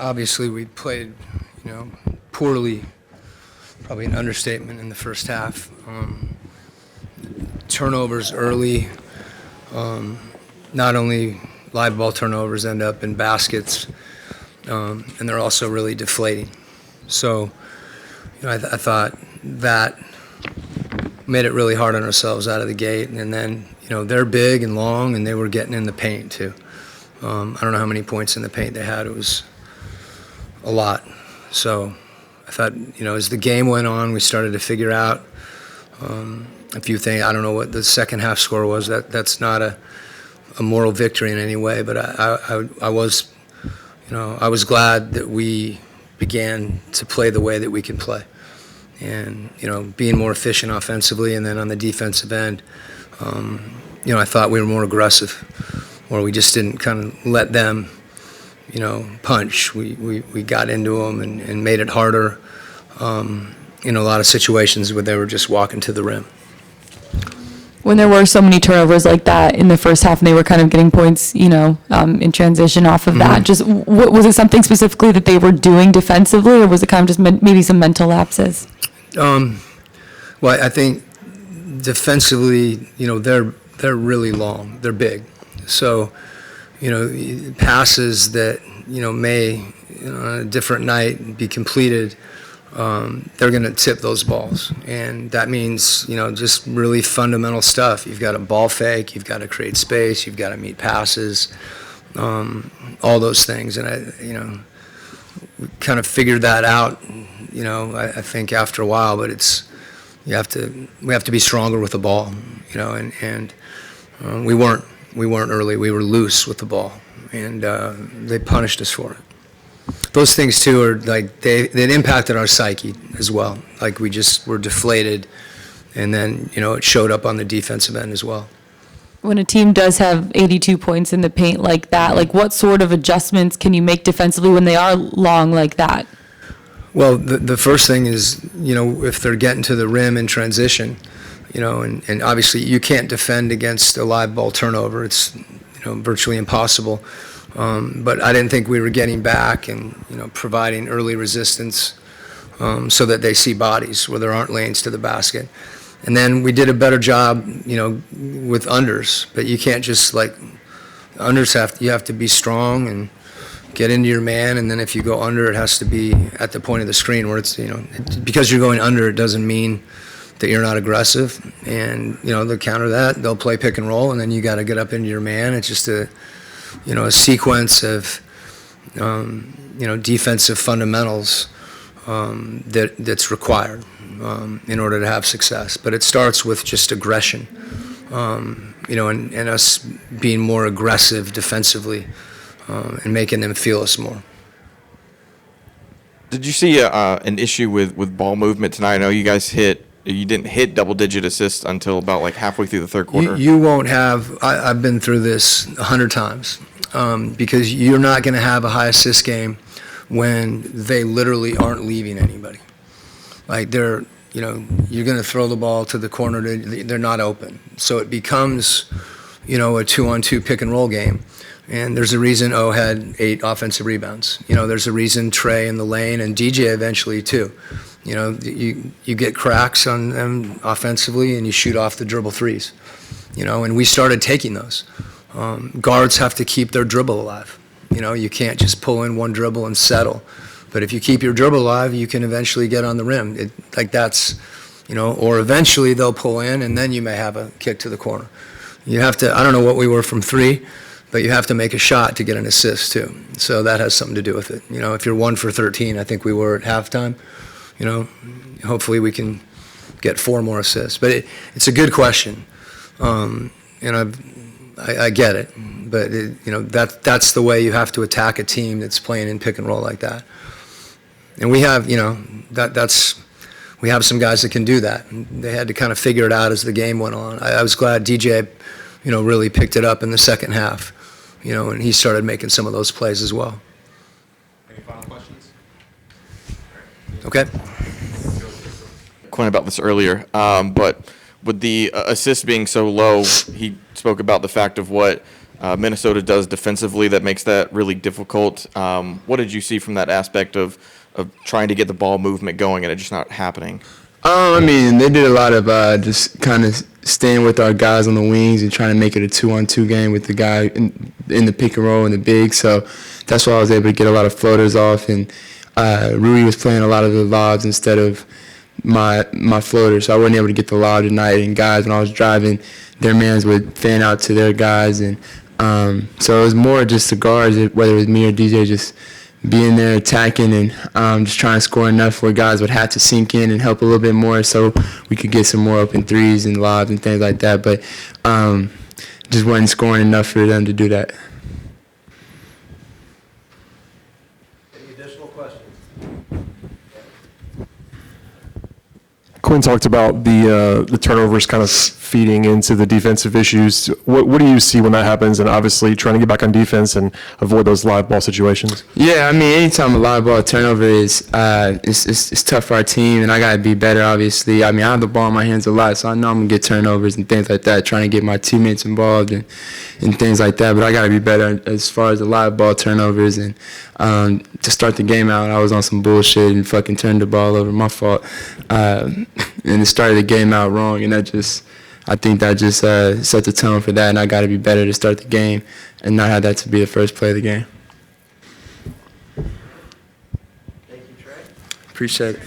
Obviously, we played, poorly, probably an understatement in the first half. Turnovers early, not only live ball turnovers end up in baskets, and they're also really deflating. So, I thought that made it really hard on ourselves out of the gate. And then, they're big and long, and they were getting in the paint too. I don't know how many points in the paint they had. It was a lot. So I thought, as the game went on, we started to figure out a few things. I don't know what the second half score was. That's not a moral victory in any way, but I was, I was glad that we began to play the way that we can play. And, being more efficient offensively, and then on the defensive end, I thought we were more aggressive, or we just didn't kind of let them, punch. We got into them and made it harder in a lot of situations where they were just walking to the rim. When there were so many turnovers like that in the first half and they were kind of getting points, in transition off of that, just was it something specifically that they were doing defensively, or was it kind of just maybe some mental lapses? Well, I think defensively, they're really long. They're big. So, passes that, may, on a different night be completed, they're going to tip those balls. And that means, just really fundamental stuff. You've got to ball fake, you've got to create space, you've got to meet passes, all those things. And we kind of figured that out, I think after a while, but we have to be stronger with the ball, and we weren't early. We were loose with the ball, and they punished us for it. Those things too are like they impacted our psyche as well. Like we just were deflated, and then it showed up on the defensive end as well. When a team does have 82 points in the paint like that, like what sort of adjustments can you make defensively when they are long like that? Well, the first thing is, if they're getting to the rim in transition, and obviously you can't defend against a live ball turnover. It's, virtually impossible. But I didn't think we were getting back and, providing early resistance so that they see bodies where there aren't lanes to the basket. And then we did a better job, with unders. But you can't just unders you have to be strong and get into your man, and then if you go under, it has to be at the point of the screen where it's, because you're going under, it doesn't mean that you're not aggressive. And, they'll counter that, they'll play pick and roll, and then you got to get up into your man. It's just a sequence of, defensive fundamentals that's required in order to have success. But it starts with just aggression, and us being more aggressive defensively. And making them feel us more. Did you see an issue with ball movement tonight? I know you guys you didn't hit double-digit assists until about halfway through the third quarter. You won't have. I've been through this 100 times because you're not going to have a high assist game when they literally aren't leaving anybody. You're going to throw the ball to the corner. They're not open, so it becomes, a 2-on-2 pick and roll game. And there's a reason O had 8 offensive rebounds. There's a reason Trae in the lane and DJ eventually too. You get cracks on them offensively and you shoot off the dribble threes. And we started taking those. Guards have to keep their dribble alive. You can't just pull in one dribble and settle. But if you keep your dribble alive, you can eventually get on the rim. Or eventually they'll pull in and then you may have a kick to the corner. You have to, I don't know what we were from 3, but you have to make a shot to get an assist too. So that has something to do with it. If you're 1 for 13, I think we were at halftime, hopefully we can get 4 more assists. But it's a good question. And I get it. But, that's the way you have to attack a team that's playing in pick and roll like that. And we have, we have some guys that can do that. They had to kind of figure it out as the game went on. I was glad DJ, really picked it up in the second half. And he started making some of those plays as well. Any final questions? Okay. Quin about this earlier, but with the assist being so low, he spoke about the fact of what Minnesota does defensively that makes that really difficult. What did you see from that aspect of trying to get the ball movement going and it just not happening? I mean, they did a lot of just kind of staying with our guys on the wings and trying to make it a 2-on-2 game with the guy in the pick and roll and the big. So that's why I was able to get a lot of floaters off. And Rui was playing a lot of the lobs instead of my floaters. So I wasn't able to get the lob tonight. And guys, when I was driving, their mans would fan out to their guys. And so it was more just the guards, whether it was me or DJ, just being there attacking and just trying to score enough where guys would have to sink in and help a little bit more so we could get some more open threes and lobs and things like that. But just wasn't scoring enough for them to do that. Any additional questions? Quin talked about the turnovers kind of feeding into the defensive issues. What do you see when that happens? And obviously trying to get back on defense and avoid those live ball situations. Yeah, I mean, anytime a live ball turnover is it's tough for our team, and I got to be better, obviously. I mean, I have the ball in my hands a lot, so I know I'm going to get turnovers and things like that, trying to get my teammates involved and things like that. But I got to be better as far as the live ball turnovers. And to start the game out, I was on some bullshit and fucking turned the ball over. My fault. And it started the game out wrong, and I think that just set the tone for that, and I got to be better to start the game and not have that to be the first play of the game. Thank you, Trae. Appreciate it.